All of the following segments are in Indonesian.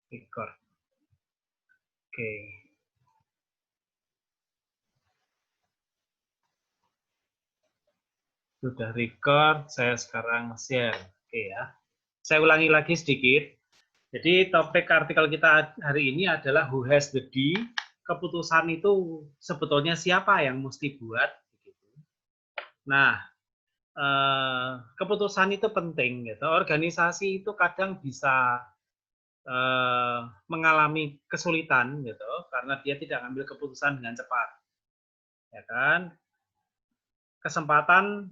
Record. Oke. Sudah record, saya sekarang share. Oke ya. Saya ulangi lagi sedikit. Jadi topik artikel kita hari ini adalah who has the D. Keputusan itu sebetulnya siapa yang mesti buat? Nah, keputusan itu penting. Gitu. Organisasi itu kadang bisa mengalami kesulitan, gitu, karena dia tidak ambil keputusan dengan cepat, ya kan? Kesempatan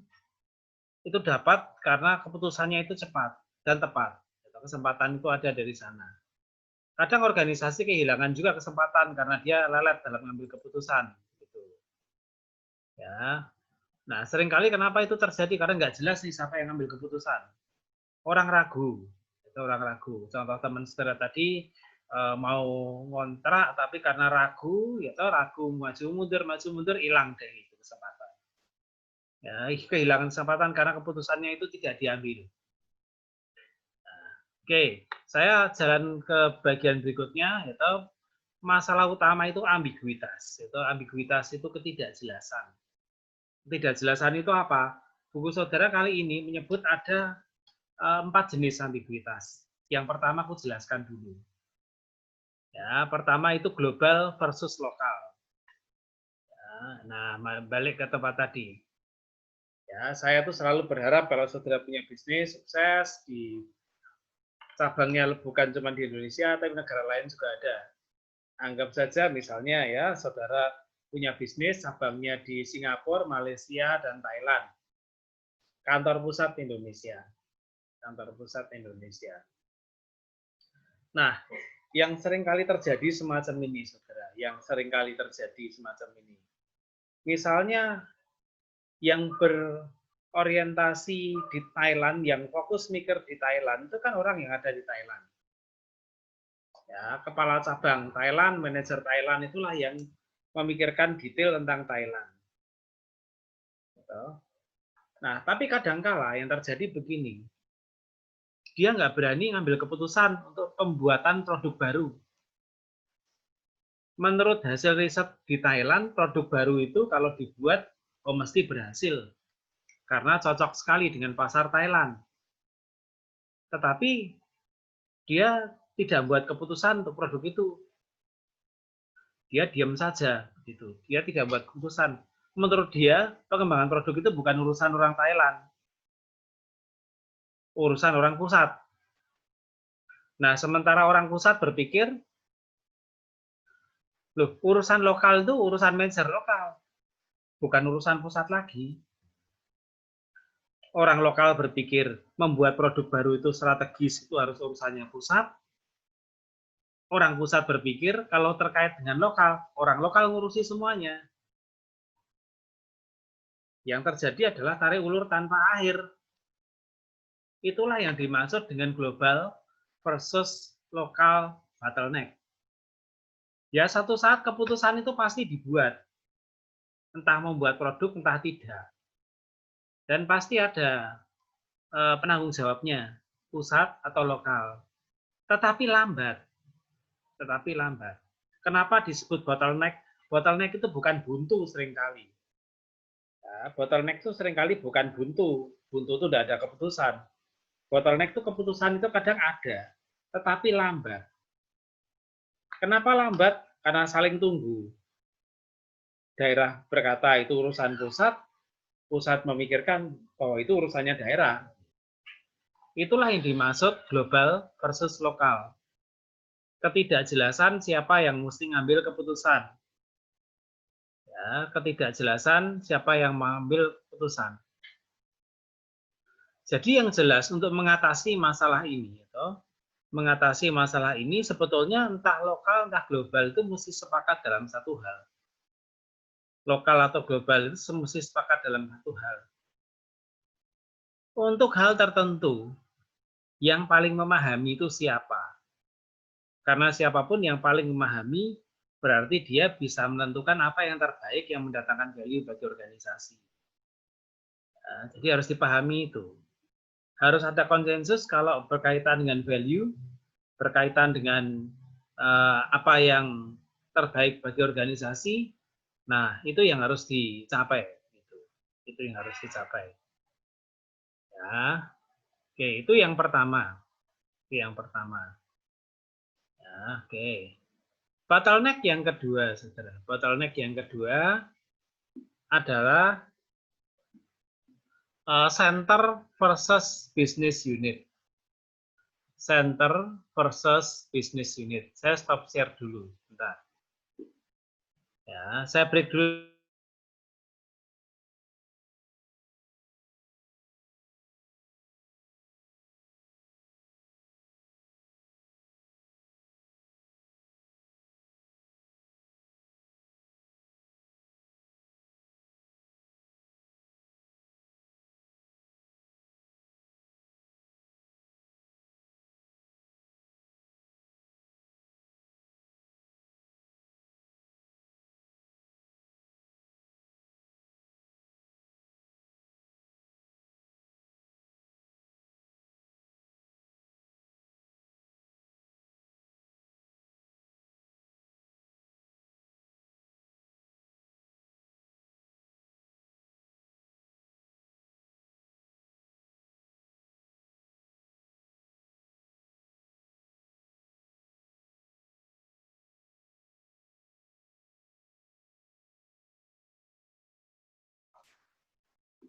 itu dapat karena keputusannya itu cepat dan tepat. Kesempatan itu ada dari sana. Kadang organisasi kehilangan juga kesempatan karena dia lelet dalam mengambil keputusan. Gitu. Ya. Nah, seringkali kenapa itu terjadi? Karena nggak jelas nih siapa yang ambil keputusan. Orang ragu. Itu orang ragu. Contoh teman saudara tadi mau ngontrak tapi karena ragu, ya ragu maju mundur hilang deh itu kesempatan. Ya, kehilangan kesempatan karena keputusannya itu tidak diambil. Oke, saya jalan ke bagian berikutnya, yaitu masalah utama itu ambiguitas. Ambiguitas itu ketidakjelasan. Ketidakjelasan itu apa? Buku saudara kali ini menyebut ada 4 jenis ambiguitas. Yang pertama aku jelaskan dulu. Ya, pertama itu global versus lokal. Ya, nah, balik ke tempat tadi. Ya, saya tuh selalu berharap kalau saudara punya bisnis sukses di cabangnya bukan cuma di Indonesia, tapi negara lain juga ada. Anggap saja misalnya ya, saudara punya bisnis cabangnya di Singapura, Malaysia, dan Thailand. Kantor pusat Indonesia. Kantor pusat Indonesia. Nah, yang sering kali terjadi semacam ini, saudara. Yang sering kali terjadi semacam ini. Misalnya, yang berorientasi di Thailand, yang fokus mikir di Thailand, itu kan orang yang ada di Thailand. Ya, kepala cabang Thailand, manajer Thailand itulah yang memikirkan detail tentang Thailand. Nah, tapi kadangkala yang terjadi begini, dia nggak berani ngambil keputusan untuk pembuatan produk baru. Menurut hasil riset di Thailand, produk baru itu kalau dibuat, mesti berhasil. Karena cocok sekali dengan pasar Thailand. Tetapi dia tidak buat keputusan untuk produk itu. Dia diam saja, gitu. Dia tidak buat keputusan. Menurut dia, pengembangan produk itu bukan urusan orang Thailand, urusan orang pusat. Nah, sementara orang pusat berpikir, loh, urusan lokal itu urusan manajer lokal, bukan urusan pusat lagi. Orang lokal berpikir membuat produk baru itu strategis, itu harus urusannya pusat. Orang pusat berpikir kalau terkait dengan lokal, orang lokal ngurusi semuanya. Yang terjadi adalah tarik ulur tanpa akhir. Itulah yang dimaksud dengan global versus lokal bottleneck. Ya, satu saat keputusan itu pasti dibuat. Entah membuat produk, entah tidak. Dan pasti ada penanggung jawabnya, pusat atau lokal. Tetapi lambat. Kenapa disebut bottleneck? Bottleneck itu bukan buntu seringkali. Ya, bottleneck itu seringkali bukan buntu. Buntu itu tidak ada keputusan. Bottleneck itu keputusan itu kadang ada, tetapi lambat. Kenapa lambat? Karena saling tunggu. Daerah berkata itu urusan pusat, pusat memikirkan bahwa itu urusannya daerah. Itulah yang dimaksud global versus lokal. Ketidakjelasan siapa yang mesti ngambil keputusan. Ya, ketidakjelasan siapa yang mengambil keputusan. Jadi yang jelas untuk mengatasi masalah ini, sebetulnya entah lokal entah global itu mesti sepakat dalam satu hal. Lokal atau global itu mesti sepakat dalam satu hal. Untuk hal tertentu, yang paling memahami itu siapa? Karena siapapun yang paling memahami, berarti dia bisa menentukan apa yang terbaik yang mendatangkan value bagi organisasi. Nah, jadi harus dipahami itu. Harus ada konsensus kalau berkaitan dengan value, berkaitan dengan apa yang terbaik bagi organisasi, nah itu yang harus dicapai. Itu yang harus dicapai. Ya, oke, itu yang pertama. Itu yang pertama. Ya, oke. Bottleneck yang kedua, saudara. Bottleneck yang kedua adalah center versus business unit. Center versus business unit. Saya stop share dulu, bentar. Ya, saya break dulu.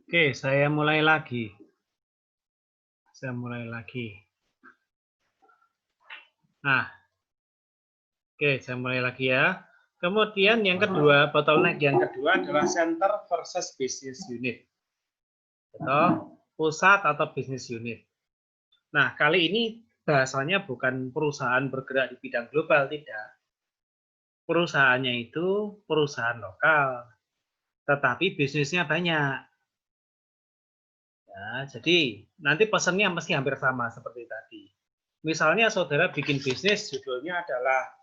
Oke, saya mulai lagi. Nah, oke, saya mulai lagi ya. Kemudian yang kedua, bottleneck yang kedua adalah center versus business unit. Atau pusat atau business unit. Nah, kali ini bahasanya bukan perusahaan bergerak di bidang global, tidak. Perusahaannya itu perusahaan lokal, tetapi bisnisnya banyak. Ya, jadi nanti pesannya mesti hampir sama seperti tadi. Misalnya saudara bikin bisnis, judulnya adalah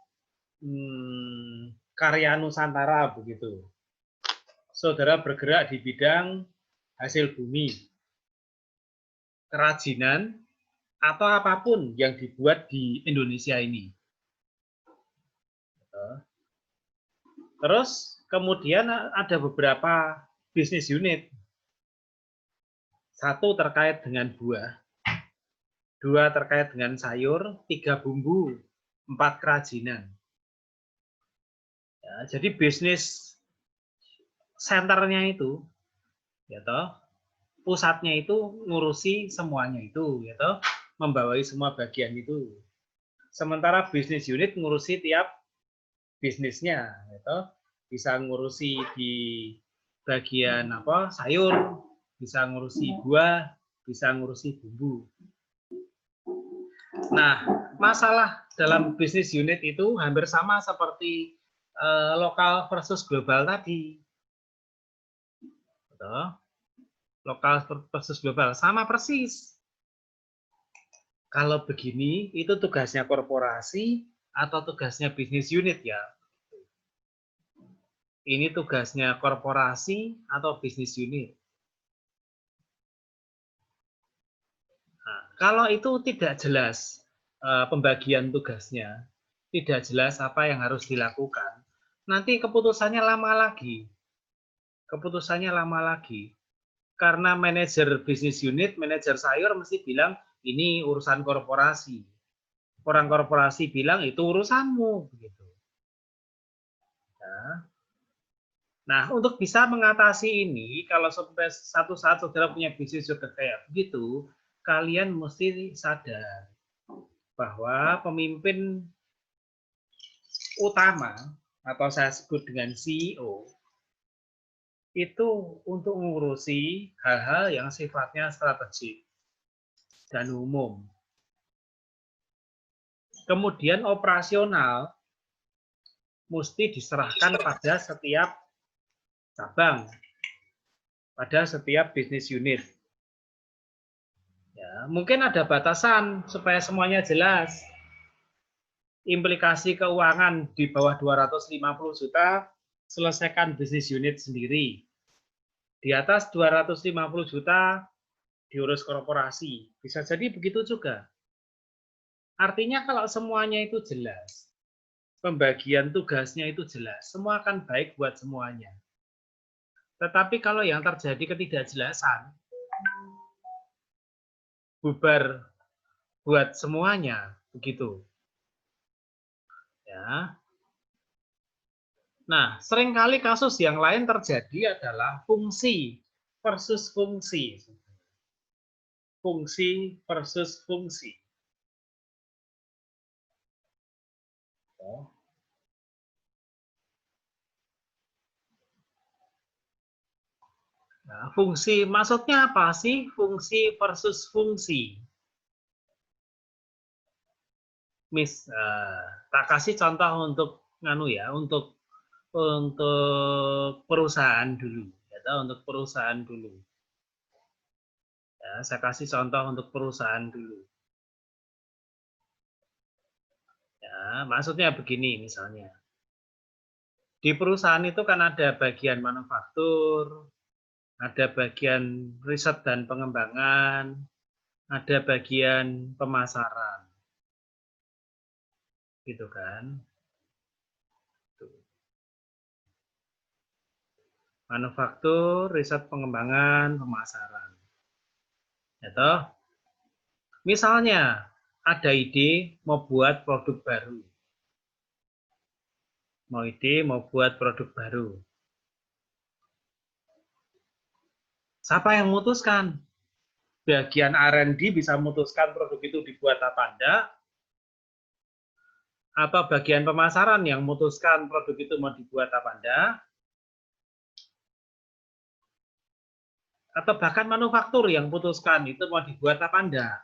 Karya Nusantara begitu. Saudara bergerak di bidang hasil bumi, kerajinan, atau apapun yang dibuat di Indonesia ini. Terus kemudian ada beberapa bisnis unit. Satu terkait dengan buah, dua terkait dengan sayur, tiga bumbu, empat kerajinan. Ya, jadi bisnis senternya itu, ya toh, pusatnya itu ngurusi semuanya itu, ya toh, membawai semua bagian itu. Sementara bisnis unit ngurusi tiap bisnisnya, ya toh, bisa ngurusi di bagian apa sayur, bisa ngurusi buah, bisa ngurusi bumbu. Nah, masalah dalam bisnis unit itu hampir sama seperti lokal versus global tadi. Betul? Lokal versus global sama persis. Kalau begini, itu tugasnya korporasi atau tugasnya bisnis unit ya? Ini tugasnya korporasi atau bisnis unit. Nah, kalau itu tidak jelas pembagian tugasnya, tidak jelas apa yang harus dilakukan, nanti keputusannya lama lagi. Karena manajer bisnis unit, manajer sayur mesti bilang ini urusan korporasi. Orang korporasi bilang itu urusanmu, begitu. Nah, untuk bisa mengatasi ini, kalau sampai satu saat saudara punya bisnis juga kayak begitu, kalian mesti sadar bahwa pemimpin utama atau saya sebut dengan CEO itu untuk mengurusi hal-hal yang sifatnya strategik dan umum. Kemudian operasional mesti diserahkan pada setiap cabang, pada setiap bisnis unit. Ya, mungkin ada batasan supaya semuanya jelas. Implikasi keuangan di bawah 250 juta, selesaikan bisnis unit sendiri. Di atas 250 juta, diurus korporasi. Bisa jadi begitu juga. Artinya kalau semuanya itu jelas, pembagian tugasnya itu jelas, semua akan baik buat semuanya. Tetapi kalau yang terjadi ketidakjelasan, bubar buat semuanya, begitu. Ya. Nah, seringkali kasus yang lain terjadi adalah fungsi versus fungsi. Fungsi versus fungsi. Nah, fungsi maksudnya apa sih? Fungsi versus fungsi. Tak kasih contoh untuk untuk perusahaan dulu, ya, untuk perusahaan dulu. Ya, saya kasih contoh untuk perusahaan dulu. Ya, maksudnya begini misalnya. Di perusahaan itu kan ada bagian manufaktur, ada bagian riset dan pengembangan, ada bagian pemasaran. Gitu kan. Manufaktur, riset pengembangan, pemasaran. Ya toh? Misalnya ada ide mau buat produk baru. Mau buat produk baru. Siapa yang memutuskan? Bagian R&D bisa memutuskan produk itu dibuat apa enggak? Atau bagian pemasaran yang memutuskan produk itu mau dibuat apa enggak? Atau bahkan manufaktur yang memutuskan itu mau dibuat apa enggak?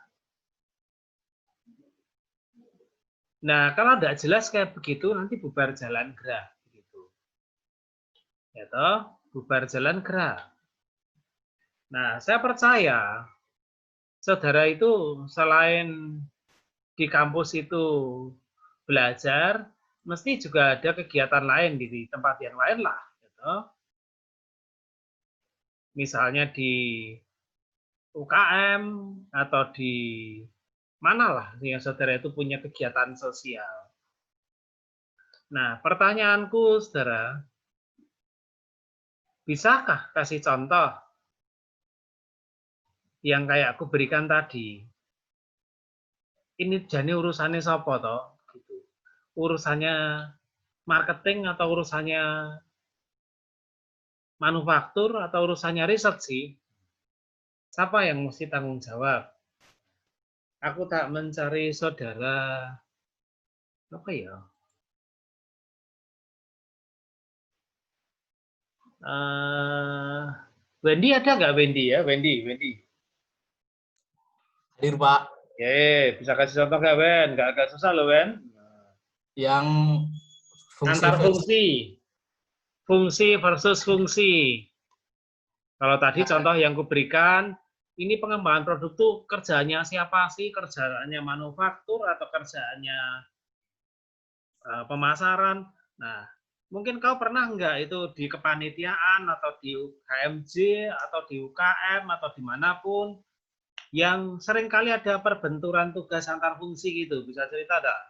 Nah, kalau enggak jelas kayak begitu, nanti bubar jalan gerak. Ya toh, bubar jalan gerak. Nah, saya percaya saudara itu selain di kampus itu belajar, mesti juga ada kegiatan lain di tempat yang lain lah. Gitu. Misalnya di UKM atau di mana lah yang saudara itu punya kegiatan sosial. Nah, pertanyaanku saudara, bisakah kasih contoh yang kayak aku berikan tadi? Ini jadi urusannya siapa toh? Gitu. Urusannya marketing atau urusannya manufaktur atau urusannya riset sih? Siapa yang mesti tanggung jawab? Aku tak mencari saudara apa ya? Wendy ada nggak Wendy ya? Wendy. Hadir, Pak. Oke, bisa kasih contoh nggak, Wen? Nggak agak susah loh, Wen. Yang fungsi Antar fungsi versus fungsi. Kalau tadi contoh yang kuberikan, ini pengembangan produk tuh kerjanya siapa sih? Kerjaannya manufaktur atau kerjaannya pemasaran? Nah, mungkin kau pernah nggak itu di kepanitiaan atau di KMJ atau di UKM atau dimanapun yang seringkali ada perbenturan tugas antar fungsi gitu, bisa cerita nggak?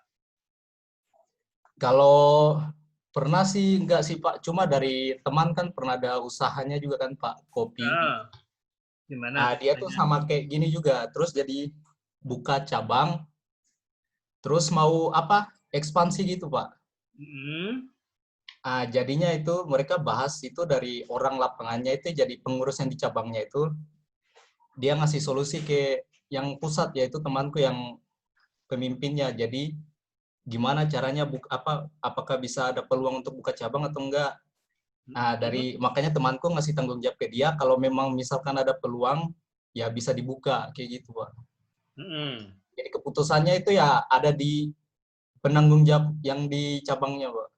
Kalau pernah sih enggak sih Pak, cuma dari teman kan pernah ada usahanya juga kan Pak, kopi. Nah, gimana Nah, dia tuh ceritanya? sama kayak gini juga, terus jadi buka cabang, terus mau apa? Ekspansi gitu Pak. Nah, jadinya itu mereka bahas itu dari orang lapangannya itu jadi pengurus yang di cabangnya itu, dia ngasih solusi ke yang pusat yaitu temanku yang pemimpinnya. Jadi gimana caranya apakah bisa ada peluang untuk buka cabang atau enggak. Nah, makanya temanku ngasih tanggung jawab ke dia kalau memang misalkan ada peluang ya bisa dibuka kayak gitu, Pak. Jadi keputusannya itu ya ada di penanggung jawab yang di cabangnya, Pak.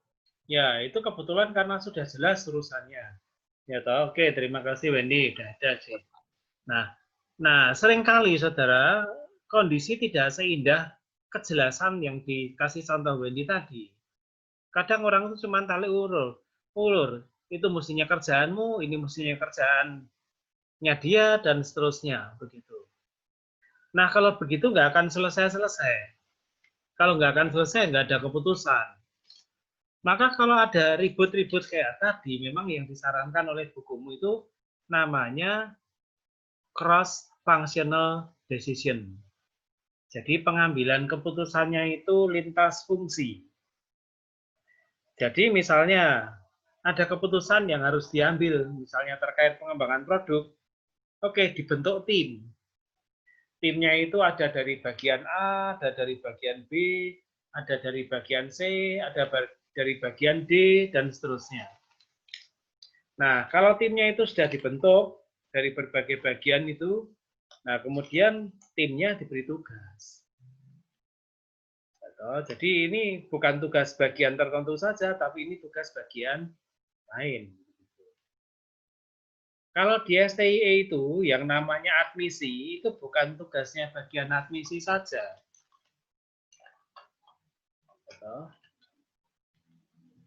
Ya, itu kebetulan karena sudah jelas urusannya. Ya toh, oke, terima kasih Wendy, udah ada sih. Nah, seringkali saudara, kondisi tidak seindah kejelasan yang dikasih contoh Wendy tadi. Kadang orang itu cuma tarik ulur. Itu mestinya kerjaanmu, ini mestinya kerjaannya dia, dan seterusnya. Begitu. Nah, kalau begitu nggak akan selesai-selesai. Kalau nggak akan selesai, nggak ada keputusan. Maka kalau ada ribut-ribut kayak tadi, memang yang disarankan oleh bukumu itu namanya cross-functional decision. Jadi pengambilan keputusannya itu lintas fungsi. Jadi misalnya ada keputusan yang harus diambil, misalnya terkait pengembangan produk, oke, dibentuk tim. Timnya itu ada dari bagian A, ada dari bagian B, ada dari bagian C, ada dari bagian D, dan seterusnya. Nah, kalau timnya itu sudah dibentuk dari berbagai bagian itu, nah kemudian timnya diberi tugas. Jadi ini bukan tugas bagian tertentu saja, tapi ini tugas bagian lain. Kalau di STIE itu yang namanya admisi itu bukan tugasnya bagian admisi saja.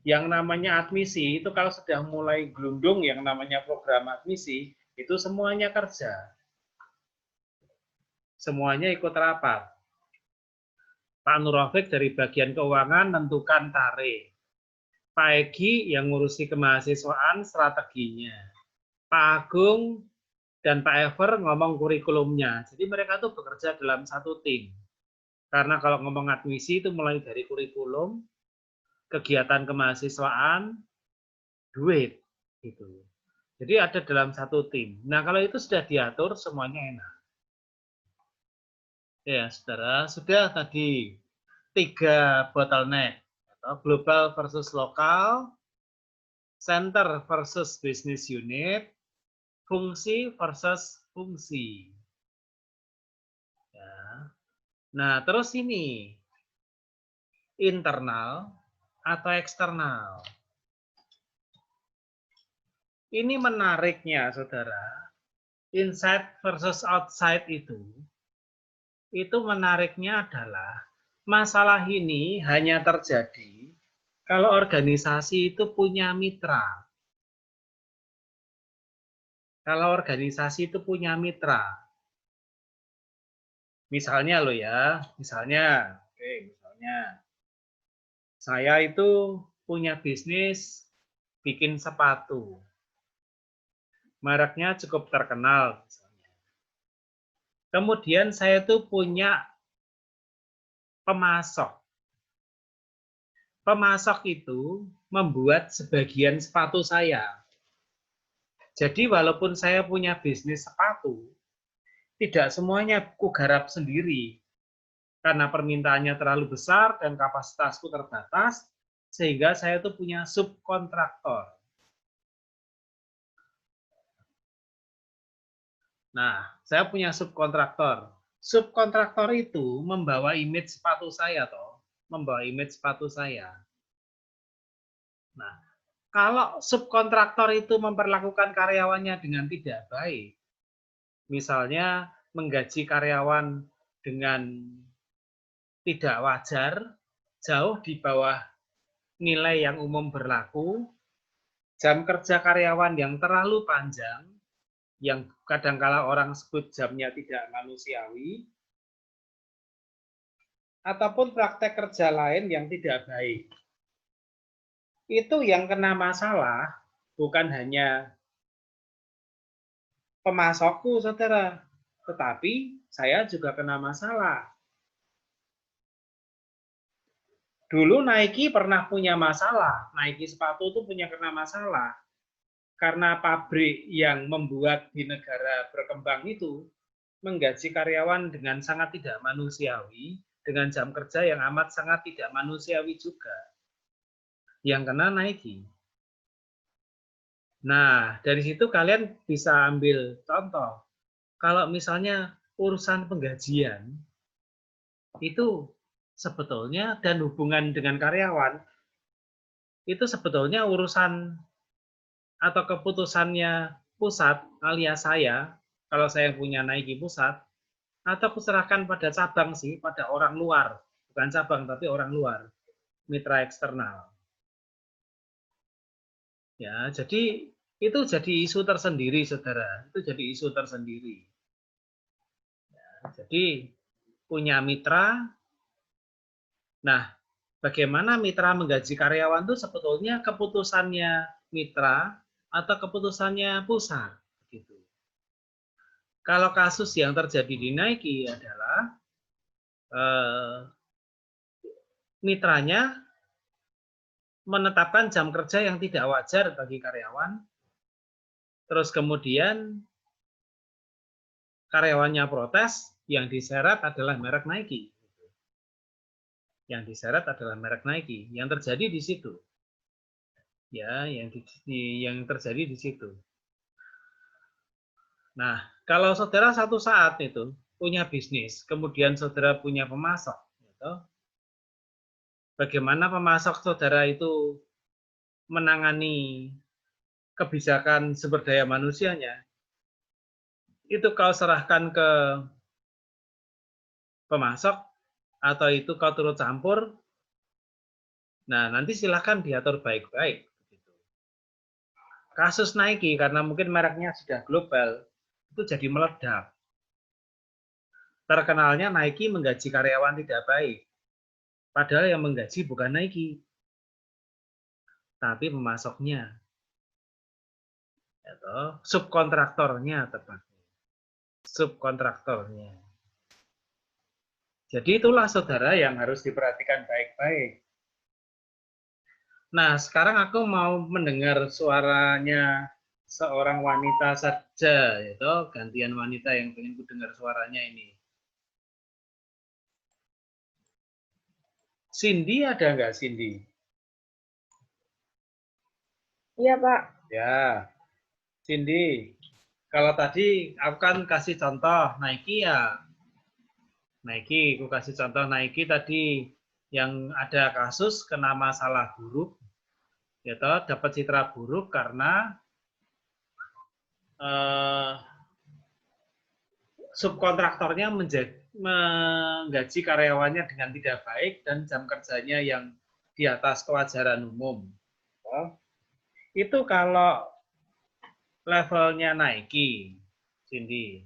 Yang namanya admisi itu kalau sudah mulai gelundung yang namanya program admisi itu semuanya kerja. Semuanya ikut rapat. Pak Nurofik dari bagian keuangan menentukan tarif. Pak Egi yang ngurusi kemahasiswaan strateginya. Pak Agung dan Pak Ever ngomong kurikulumnya. Jadi mereka tuh bekerja dalam satu tim. Karena kalau ngomong admisi itu mulai dari kurikulum, kegiatan kemahasiswaan, duit gitu. Jadi ada dalam satu tim. Nah, kalau itu sudah diatur semuanya enak. Ya, saudara, sudah tadi 3 bottleneck atau global versus lokal, center versus business unit, fungsi versus fungsi. Ya. Nah, terus ini internal atau eksternal. Ini menariknya, saudara. Inside versus outside itu menariknya adalah masalah ini hanya terjadi kalau organisasi itu punya mitra. Kalau organisasi itu punya mitra. Misalnya loh ya, misalnya saya itu punya bisnis bikin sepatu. Mereknya cukup terkenal misalnya. Kemudian saya tuh punya pemasok. Pemasok itu membuat sebagian sepatu saya. Jadi walaupun saya punya bisnis sepatu, tidak semuanya ku garap sendiri. Karena permintaannya terlalu besar dan kapasitasku terbatas, sehingga saya tuh punya subkontraktor. Nah, saya punya subkontraktor. Subkontraktor itu membawa image sepatu saya toh, membawa image sepatu saya. Nah, kalau subkontraktor itu memperlakukan karyawannya dengan tidak baik, misalnya menggaji karyawan dengan tidak wajar, jauh di bawah nilai yang umum berlaku, jam kerja karyawan yang terlalu panjang, yang kadangkala orang sebut jamnya tidak manusiawi, ataupun praktek kerja lain yang tidak baik. Itu yang kena masalah bukan hanya pemasokku, saudara, tetapi saya juga kena masalah. Dulu Nike pernah punya masalah, Nike sepatu itu punya kena masalah. Karena pabrik yang membuat di negara berkembang itu menggaji karyawan dengan sangat tidak manusiawi, dengan jam kerja yang amat sangat tidak manusiawi juga. Yang kena Nike. Nah, dari situ kalian bisa ambil contoh. Kalau misalnya urusan penggajian, itu sebetulnya dan hubungan dengan karyawan, itu sebetulnya urusan atau keputusannya pusat alias saya, kalau saya punya Nike pusat, atau kuserahkan pada cabang sih, pada orang luar. Bukan cabang, tapi orang luar. Mitra eksternal. Ya, jadi itu jadi isu tersendiri, saudara. Itu jadi isu tersendiri. Ya, jadi punya mitra, Nah, bagaimana mitra menggaji karyawan itu sebetulnya keputusannya mitra atau keputusannya pusat, gitu. Kalau kasus yang terjadi di Nike adalah mitranya menetapkan jam kerja yang tidak wajar bagi karyawan, terus kemudian karyawannya protes, yang diseret adalah merek Nike. Yang diseret adalah merek Nike. Yang terjadi di situ. Ya, yang terjadi di situ. Nah, kalau saudara satu saat itu punya bisnis, kemudian saudara punya pemasok, gitu, bagaimana pemasok saudara itu menangani kebijakan sumber daya manusianya, itu kau serahkan ke pemasok, atau itu kau turut campur, nah nanti silahkan diatur baik-baik. Kasus Nike, karena mungkin mereknya sudah global, itu jadi meledak. Terkenalnya Nike menggaji karyawan tidak baik. Padahal yang menggaji bukan Nike, tapi pemasoknya, atau subkontraktornya tepatnya. Subkontraktornya. Jadi itulah saudara yang harus diperhatikan baik-baik. Nah, sekarang aku mau mendengar suaranya seorang wanita saja, yaitu gantian wanita yang ingin ku dengar suaranya ini. Cindy ada nggak, Cindy? Iya, Pak. Ya, Cindy. Kalau tadi aku kan kasih contoh Nike ya. Nike, aku kasih contoh Nike tadi yang ada kasus kena masalah buruk, ya toh, dapat citra buruk karena subkontraktornya menggaji karyawannya dengan tidak baik dan jam kerjanya yang di atas kewajaran umum. Itu kalau levelnya Nike, Cindy,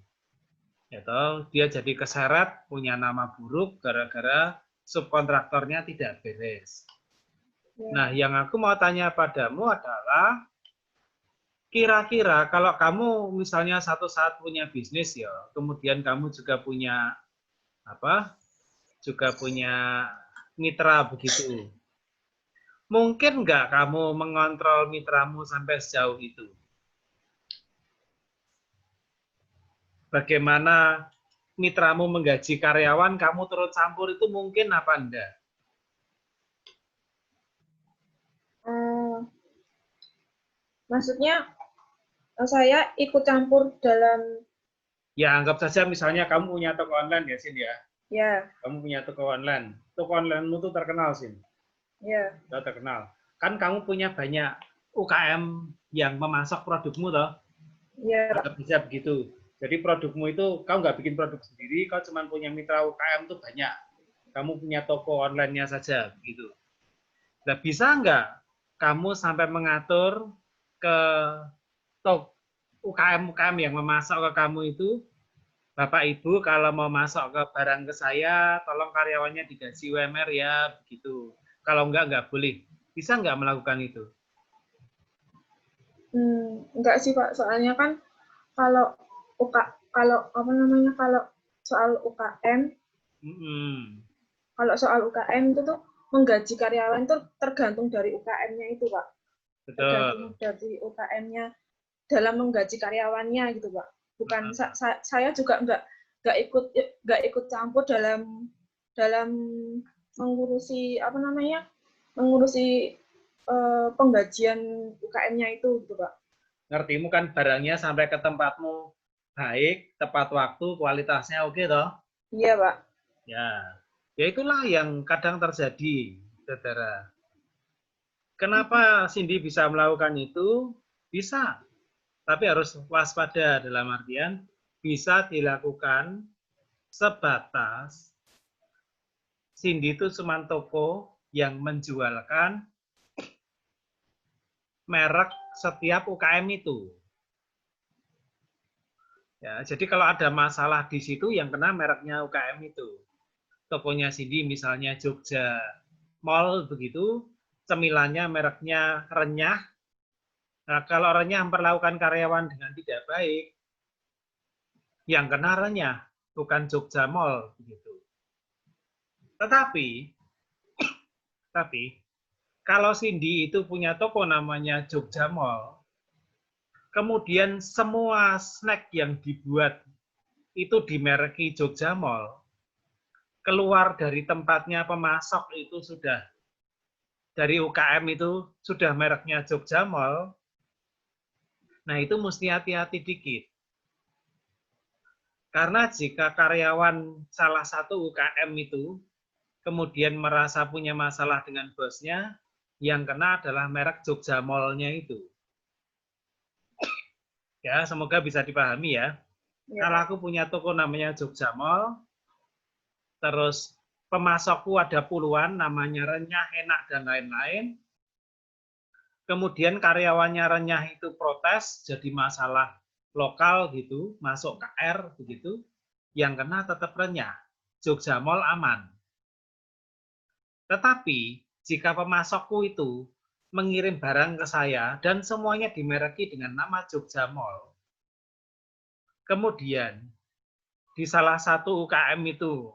ya toh, dia jadi keseret, punya nama buruk gara-gara subkontraktornya tidak beres. Nah, yang aku mau tanya padamu adalah, kira-kira kalau kamu misalnya satu saat punya bisnis ya, kemudian kamu juga punya apa? Juga punya mitra begitu. Mungkin nggak kamu mengontrol mitramu sampai sejauh itu? Bagaimana mitramu menggaji karyawan, kamu turut campur itu mungkin apa enggak? Maksudnya saya ikut campur dalam. Ya, anggap saja misalnya kamu punya toko online ya, Sin ya. Ya. Kamu punya toko online. Toko online-mu tuh terkenal, Sin. Ya. Sudah terkenal. Kan kamu punya banyak UKM yang memasok produkmu toh. Iya. Anggap bisa begitu. Jadi produkmu itu kau nggak bikin produk sendiri, kau cuma punya mitra UKM tuh banyak. Kamu punya toko online-nya saja begitu. Nah, bisa nggak kamu sampai mengatur ke UKM-UKM yang memasok ke kamu itu, Bapak Ibu kalau mau masuk ke barang ke saya, tolong karyawannya digaji UMR ya, begitu. Kalau nggak boleh. Bisa nggak melakukan itu? Enggak sih Pak, soalnya kan kalau kalau soal UKM, kalau soal UKM itu tuh menggaji karyawan itu tergantung dari UKM-nya itu Pak. Betul. Tergantung dari UKM-nya dalam menggaji karyawannya gitu Pak. Bukan saya juga nggak ikut campur dalam mengurusi mengurusi penggajian UKM-nya itu gitu Pak. Ngertimu kan barangnya sampai ke tempatmu baik, tepat waktu, kualitasnya oke toh? Iya Pak. Ya itulah yang kadang terjadi, saudara. Kenapa Cindy bisa melakukan itu? Bisa, tapi harus waspada dalam artian bisa dilakukan sebatas Cindy itu cuma toko yang menjualkan merek setiap UKM itu. Ya, jadi kalau ada masalah di situ yang kena mereknya UKM itu. tokonya Cindy misalnya Jogja Mall begitu, cemilannya mereknya renyah. Nah, kalau renyah memperlakukan karyawan dengan tidak baik, yang kena renyah, bukan Jogja Mall begitu. Tetapi kalau Cindy itu punya toko namanya Jogja Mall, kemudian semua snack yang dibuat itu dimereki Jogja Mall, keluar dari tempatnya pemasok itu sudah dari UKM itu sudah mereknya Jogja Mall, nah itu mesti hati-hati dikit. Karena jika karyawan salah satu UKM itu kemudian merasa punya masalah dengan bosnya, yang kena adalah merek Jogja Mall-nya itu. Ya, semoga bisa dipahami ya. Kalau aku punya toko namanya Jogja Mall, terus pemasokku ada puluhan, namanya renyah, enak, dan lain-lain. Kemudian karyawannya renyah itu protes, jadi masalah lokal gitu, masuk KR begitu, yang kena tetap renyah. Jogja Mall aman. Tetapi jika pemasokku itu mengirim barang ke saya dan semuanya dimereki dengan nama Jogja Mall, kemudian di salah satu UKM itu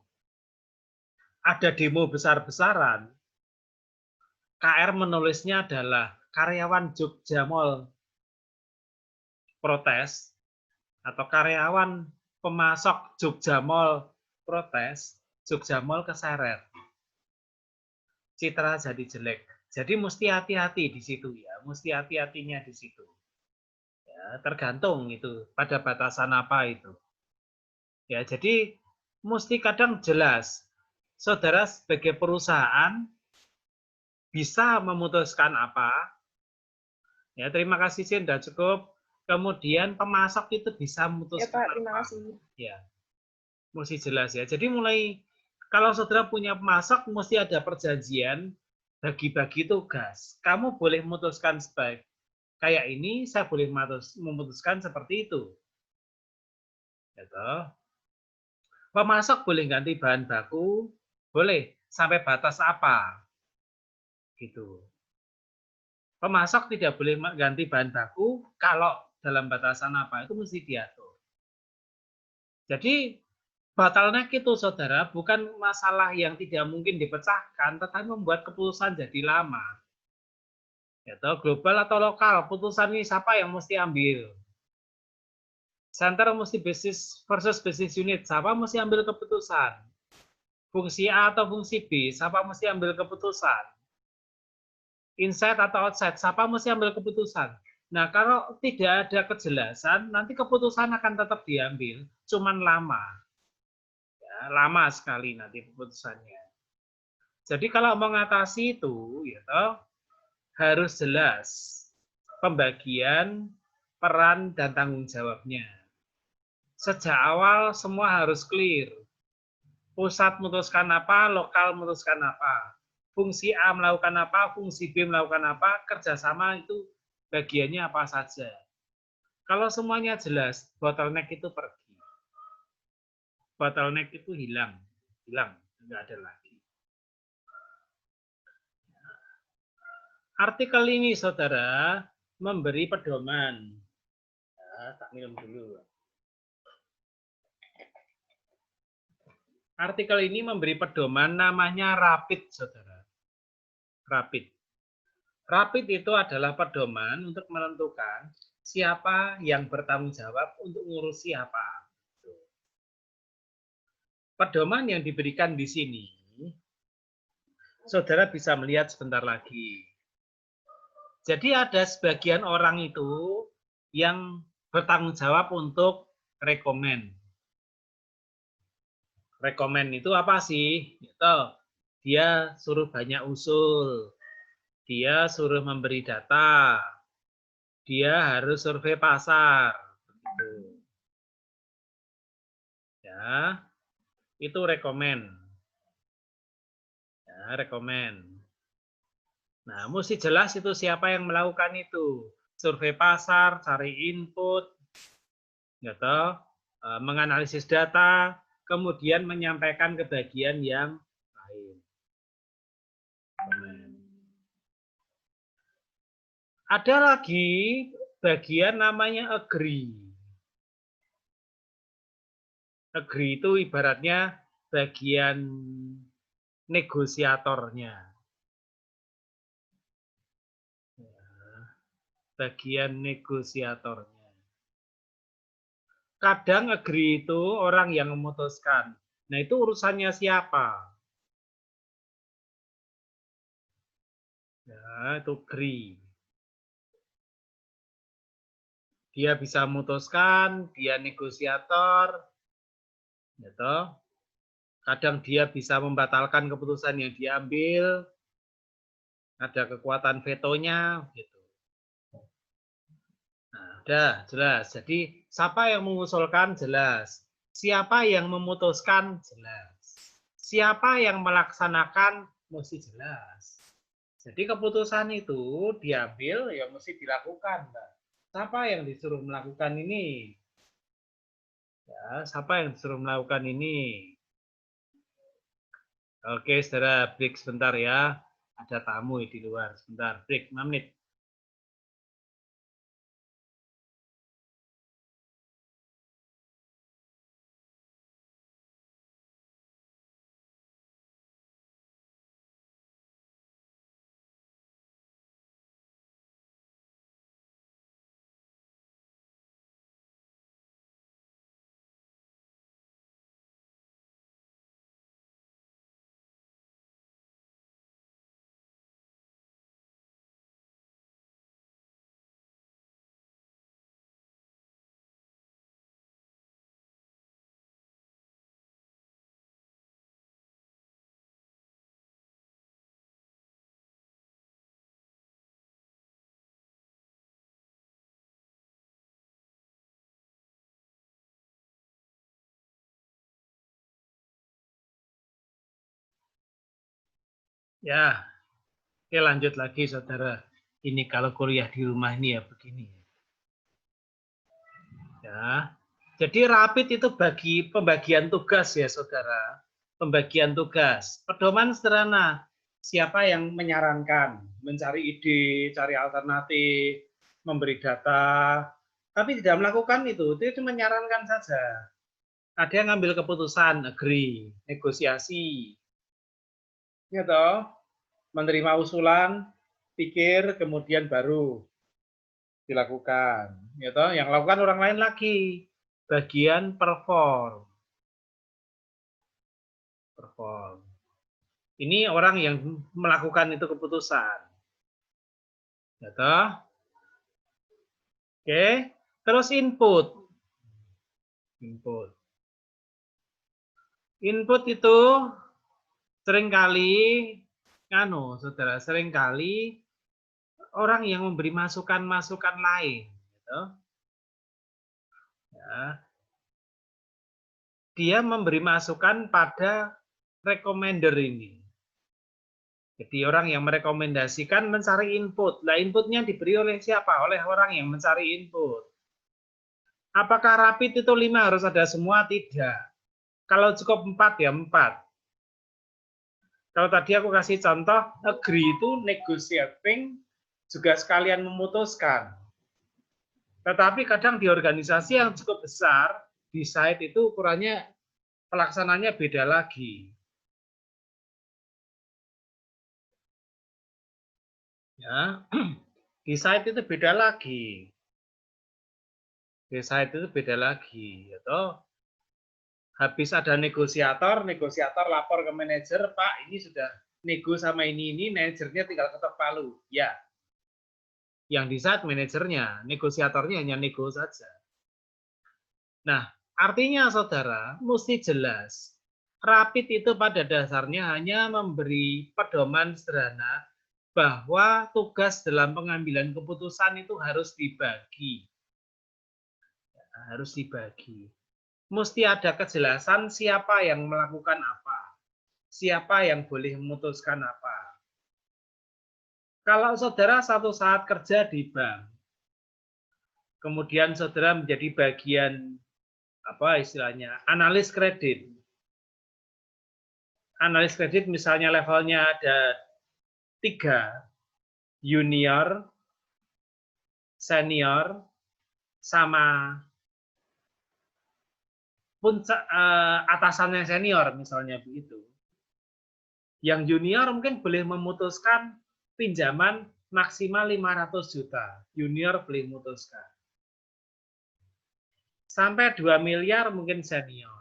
ada demo besar-besaran, KR menulisnya adalah karyawan Jogja Mall protes, atau karyawan pemasok Jogja Mall protes, Jogja Mall keseret. Citra jadi jelek. Jadi mesti hati-hati di situ ya, mesti hati-hatinya di situ. Ya, tergantung itu pada batasan apa itu. Ya, jadi mesti kadang jelas. Saudara sebagai perusahaan bisa memutuskan apa. Ya, terima kasih Sin, sudah cukup. Kemudian pemasok itu bisa memutuskan Ya Pak, terima apa. kasih. Ya, mesti jelas ya. Jadi mulai kalau saudara punya pemasok, mesti ada perjanjian bagi-bagi tugas. Kamu boleh memutuskan sebaik kayak ini, saya boleh memutuskan seperti itu. Gitu. Pemasok boleh ganti bahan baku, boleh sampai batas apa. Gitu. Pemasok tidak boleh ganti bahan baku kalau dalam batasan apa, itu mesti diatur. Jadi bottleneck itu saudara bukan masalah yang tidak mungkin dipecahkan, tetapi membuat keputusan jadi lama. Yaitu global atau lokal, putusan ini siapa yang mesti ambil? Center mesti business versus business unit, siapa mesti ambil keputusan? Fungsi A atau fungsi B, siapa mesti ambil keputusan? Inside atau outside, siapa mesti ambil keputusan? Nah, kalau tidak ada kejelasan, nanti keputusan akan tetap diambil, cuman lama. Lama sekali nanti keputusannya. Jadi kalau mengatasi itu, ya harus jelas pembagian peran dan tanggung jawabnya. Sejak awal semua harus clear. Pusat memutuskan apa, lokal memutuskan apa. Fungsi A melakukan apa, fungsi B melakukan apa, kerjasama itu bagiannya apa saja. Kalau semuanya jelas, bottleneck itu pergi. Bottleneck itu hilang, nggak ada lagi. Artikel ini, saudara, memberi pedoman. Ya, tak minum dulu. Artikel ini memberi pedoman namanya rapid, saudara. Rapid. Rapid itu adalah pedoman untuk menentukan siapa yang bertanggung jawab untuk ngurusi apa. Pedoman yang diberikan di sini, saudara bisa melihat sebentar lagi. Jadi ada sebagian orang itu yang bertanggung jawab untuk rekomen. Rekomen itu apa sih? Itu dia suruh banyak usul, dia suruh memberi data, dia harus survei pasar. Begitu. Ya, itu rekomen. Ya, rekomen. Nah, mesti jelas itu siapa yang melakukan itu. Survei pasar, cari input, gitu, menganalisis data, kemudian menyampaikan ke bagian yang lain. Ada lagi bagian namanya agree. Agree itu ibaratnya bagian negosiatornya. Bagian negosiatornya. Kadang agree itu orang yang memutuskan. Nah, itu urusannya siapa? Ya, itu agree. Dia bisa memutuskan, dia negosiator, gitu. Kadang dia bisa membatalkan keputusan yang diambil, ada kekuatan vetonya, gitu. Nah, udah jelas. Jadi siapa yang mengusulkan jelas, siapa yang memutuskan jelas, siapa yang melaksanakan mesti jelas. Jadi keputusan itu diambil ya mesti dilakukan, Mbak. Siapa yang disuruh melakukan ini? Ya, siapa yang disuruh melakukan ini? Oke, saudara, break sebentar ya. Ada tamu di luar. Sebentar, break 5 menit. Ya, oke lanjut lagi saudara. Ini kalau kuliah di rumah ini ya begini. Ya, jadi rapid itu bagi pembagian tugas ya saudara. Pembagian tugas. Pedoman sederhana. Siapa yang menyarankan, mencari ide, cari alternatif, memberi data, tapi tidak melakukan itu cuma menyarankan saja. Ada yang ngambil keputusan, agree, negosiasi. Ya toh, menerima usulan, pikir, kemudian baru dilakukan. Ya toh, yang lakukan orang lain lagi. Bagian perform. Ini orang yang melakukan itu keputusan. Ya toh? Oke, terus input. Input itu seringkali saudara, seringkali orang yang memberi masukan-masukan lain, gitu. Ya. Dia memberi masukan pada recommender ini. Jadi orang yang merekomendasikan mencari input. Nah, inputnya diberi oleh siapa? Oleh orang yang mencari input. Apakah rapid itu 5 harus ada semua? Tidak. Kalau cukup 4 ya 4. Kalau tadi aku kasih contoh, agree itu negotiating juga sekalian memutuskan. Tetapi kadang di organisasi yang cukup besar, di site itu ukurannya pelaksananya beda lagi. Ya, di site itu beda lagi. Di site itu beda lagi, gitu. Habis ada negosiator lapor ke manajer, Pak, ini sudah nego sama ini, manajernya tinggal ketok palu. Ya. Yang di site manajernya, negosiatornya hanya nego saja. Nah, artinya saudara, mesti jelas. Rapid itu pada dasarnya hanya memberi pedoman sederhana bahwa tugas dalam pengambilan keputusan itu harus dibagi. Harus dibagi. Mesti ada kejelasan siapa yang melakukan apa. Siapa yang boleh memutuskan apa. Kalau saudara satu saat kerja di bank, kemudian saudara menjadi bagian apa istilahnya analis kredit, analis kredit misalnya levelnya ada 3, junior, senior, sama puncak atasannya senior misalnya begitu. Yang junior mungkin boleh memutuskan pinjaman maksimal 500 juta. Junior boleh memutuskan. Sampai 2 miliar mungkin senior.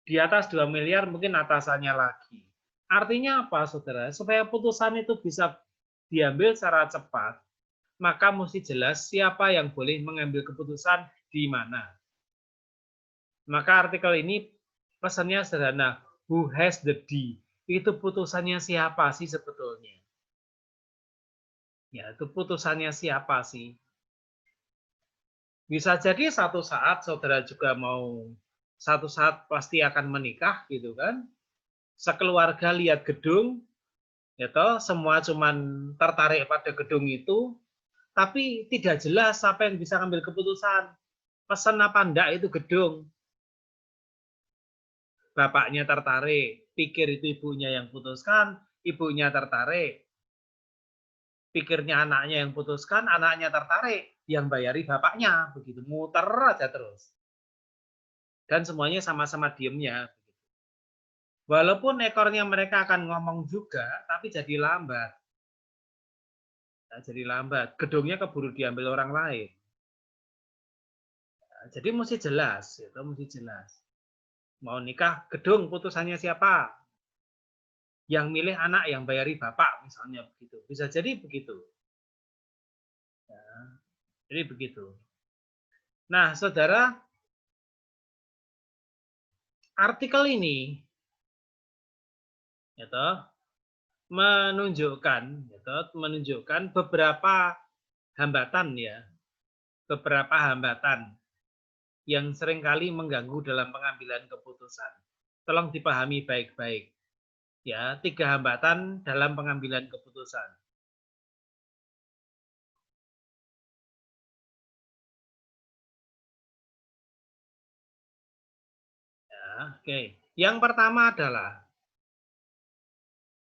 Di atas 2 miliar mungkin atasannya lagi. Artinya apa, saudara? Supaya putusan itu bisa diambil secara cepat, maka mesti jelas siapa yang boleh mengambil keputusan di mana. Maka artikel ini pesannya sederhana, who has the D? Itu putusannya siapa sih sebetulnya? Ya, itu putusannya siapa sih? Bisa jadi satu saat saudara juga satu saat pasti akan menikah gitu kan. Sekeluarga lihat gedung, ya toh, semua cuman tertarik pada gedung itu, tapi tidak jelas siapa yang bisa ngambil keputusan. Pesan apa enggak itu gedung. Bapaknya tertarik, pikir itu ibunya yang putuskan, ibunya tertarik, pikirnya anaknya yang putuskan, anaknya tertarik, yang bayari bapaknya, begitu muter aja terus. Dan semuanya sama-sama diemnya. Walaupun ekornya mereka akan ngomong juga, tapi jadi lambat. Nah, jadi lambat. Gedungnya keburu diambil orang lain. Nah, jadi mesti jelas, itu mesti jelas. Mau nikah, gedung putusannya siapa? Yang milih anak, yang bayari bapak, misalnya begitu. Bisa jadi begitu. Nah, jadi begitu. Nah, saudara, artikel ini menunjukkan beberapa hambatan ya, beberapa hambatan yang seringkali mengganggu dalam pengambilan keputusan. Tolong dipahami baik-baik. Ya, 3 hambatan dalam pengambilan keputusan. Ya, oke. Yang pertama adalah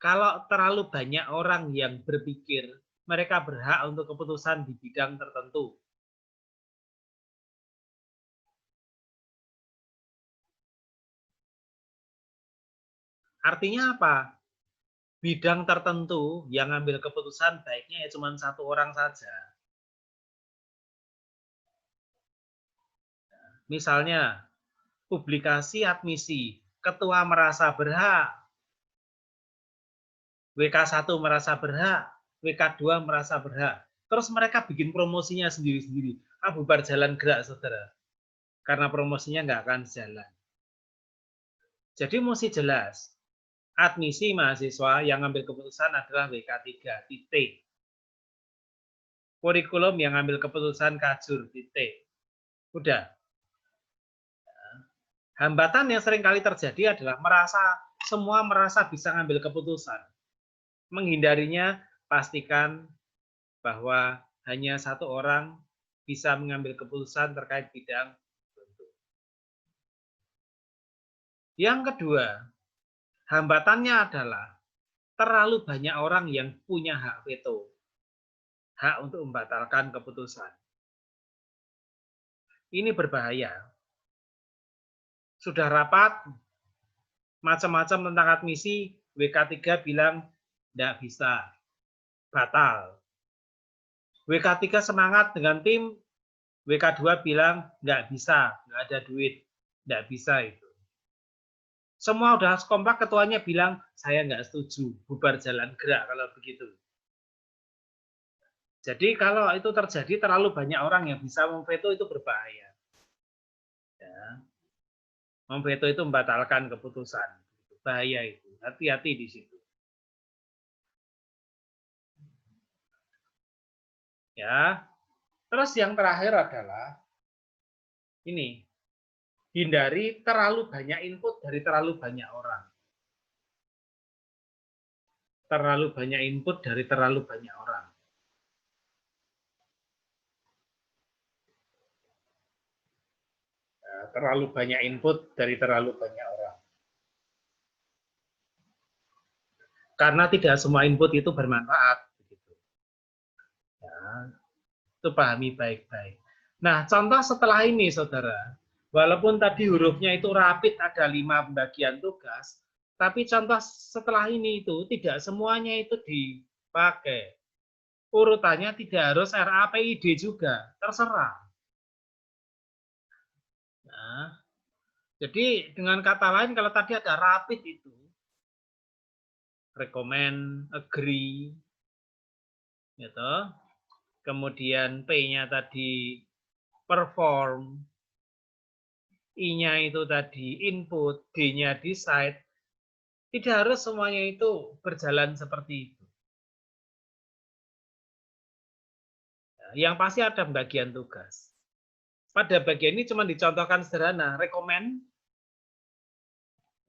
kalau terlalu banyak orang yang berpikir mereka berhak untuk keputusan di bidang tertentu. Artinya apa? Bidang tertentu yang ambil keputusan baiknya ya cuma satu orang saja. Misalnya, publikasi admisi, ketua merasa berhak, WK1 merasa berhak, WK2 merasa berhak. Terus mereka bikin promosinya sendiri-sendiri. Bubar jalan gerak, saudara. Karena promosinya nggak akan jalan. Jadi mesti jelas. Admisi mahasiswa yang ambil keputusan adalah WK3, titik. Kurikulum yang ambil keputusan Kajur, titik. Udah. Hambatan yang sering kali terjadi adalah semua merasa bisa ngambil keputusan. Menghindarinya, pastikan bahwa hanya satu orang bisa mengambil keputusan terkait bidang tertentu. Yang kedua, hambatannya adalah terlalu banyak orang yang punya hak veto, hak untuk membatalkan keputusan. Ini berbahaya. Sudah rapat, macam-macam tentang admisi, WK3 bilang tidak bisa, batal. WK3 semangat dengan tim, WK2 bilang nggak bisa, nggak ada duit, nggak bisa itu. Semua udah kompak, ketuanya bilang saya nggak setuju, bubar jalan gerak kalau begitu. Jadi kalau itu terjadi terlalu banyak orang yang bisa memveto itu berbahaya. Ya. Memveto itu membatalkan keputusan, bahaya itu, hati-hati di situ. Ya, terus yang terakhir adalah ini, hindari terlalu banyak input dari terlalu banyak orang. Terlalu banyak input dari terlalu banyak orang. Terlalu banyak input dari terlalu banyak orang. Karena tidak semua input itu bermanfaat. Begitu. Ya, itu pahami baik-baik. Nah, contoh setelah ini, saudara, walaupun tadi hurufnya itu rapid ada 5 pembagian tugas, tapi contoh setelah ini itu tidak semuanya itu dipakai. Urutannya tidak harus RAPID juga, terserah. Nah, jadi dengan kata lain kalau tadi ada rapid itu, recommend, agree, gitu. Kemudian P-nya tadi perform, I-nya itu tadi input, D-nya decide. Tidak harus semuanya itu berjalan seperti itu. Yang pasti ada pembagian tugas. Pada bagian ini cuma dicontohkan sederhana, recommend,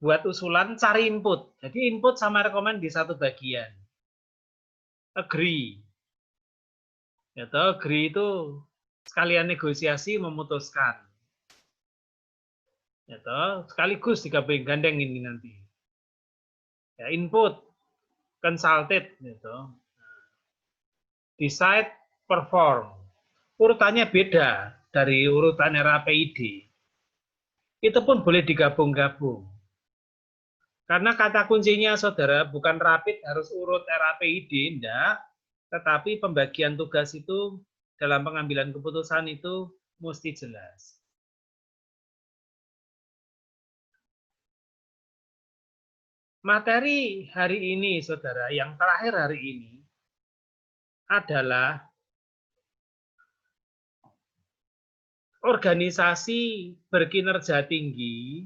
buat usulan, cari input. Jadi input sama recommend di satu bagian. Agree. Gitu, agree itu sekalian negosiasi memutuskan. Gitu, sekaligus digabung gandeng ini nanti. Ya, input, consulted, gitu. Decide, perform. Urutannya beda dari urutan RAPID. Itu pun boleh digabung-gabung. Karena kata kuncinya, saudara, bukan rapid harus urut RAPID, enggak. Tetapi pembagian tugas itu dalam pengambilan keputusan itu mesti jelas. Materi hari ini, saudara, yang terakhir hari ini adalah organisasi berkinerja tinggi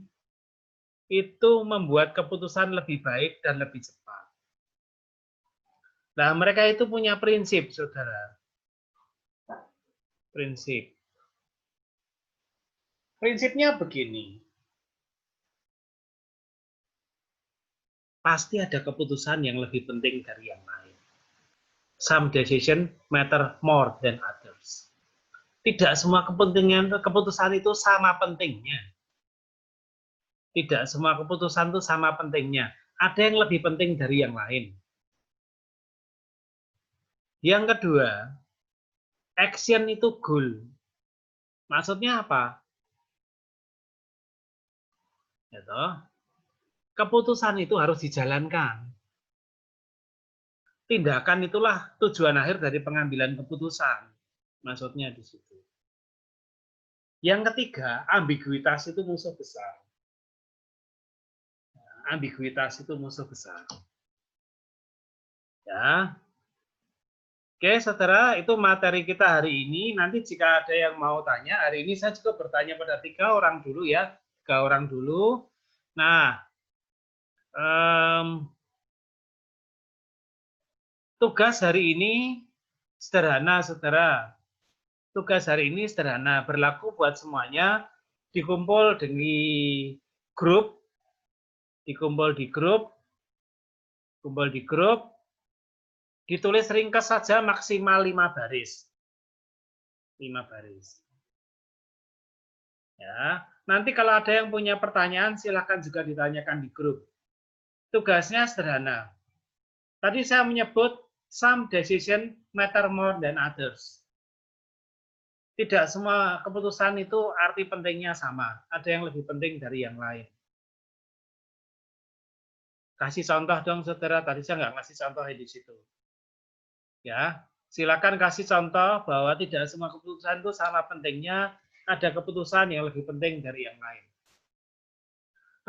itu membuat keputusan lebih baik dan lebih cepat. Nah, mereka itu punya prinsip, saudara. Prinsip. Prinsipnya begini. Pasti ada keputusan yang lebih penting dari yang lain. Some decision matter more than others. Tidak semua keputusan itu sama pentingnya. Tidak semua keputusan itu sama pentingnya. Ada yang lebih penting dari yang lain. Yang kedua, action itu goal. Maksudnya apa? Gitu. Keputusan itu harus dijalankan. Tindakan itulah tujuan akhir dari pengambilan keputusan. Maksudnya di situ. Yang ketiga, ambiguitas itu musuh besar. Ambiguitas itu musuh besar. Ya. Oke, saudara, itu materi kita hari ini. Nanti jika ada yang mau tanya, hari ini saya juga bertanya pada 3 orang dulu ya. 3 orang dulu. Nah, tugas hari ini sederhana, saudara. Tugas hari ini sederhana, berlaku buat semuanya. Dikumpul di grup, dikumpul di grup, kumpul di grup, ditulis ringkas saja maksimal 5 baris. 5 baris. Ya, nanti kalau ada yang punya pertanyaan silahkan juga ditanyakan di grup. Tugasnya sederhana. Tadi saya menyebut some decision matter more than others. Tidak semua keputusan itu arti pentingnya sama. Ada yang lebih penting dari yang lain. Kasih contoh dong, saudara. Tadi saya nggak ngasih contoh di situ. Ya, silakan kasih contoh bahwa tidak semua keputusan itu sama pentingnya. Ada keputusan yang lebih penting dari yang lain.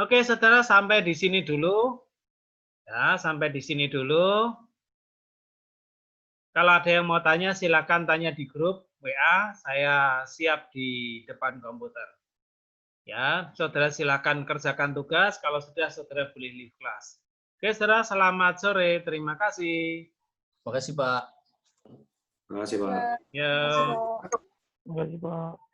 Oke, saudara, sampai di sini dulu. Ya, sampai di sini dulu. Kalau ada yang mau tanya, silakan tanya di grup WA. Saya siap di depan komputer. Ya, saudara silakan kerjakan tugas. Kalau sudah, saudara boleh leave kelas. Oke, saudara, selamat sore. Terima kasih. Terima kasih, Pak. Terima kasih, Pak. Ya. Terima kasih, Pak. Terima kasih, Pak.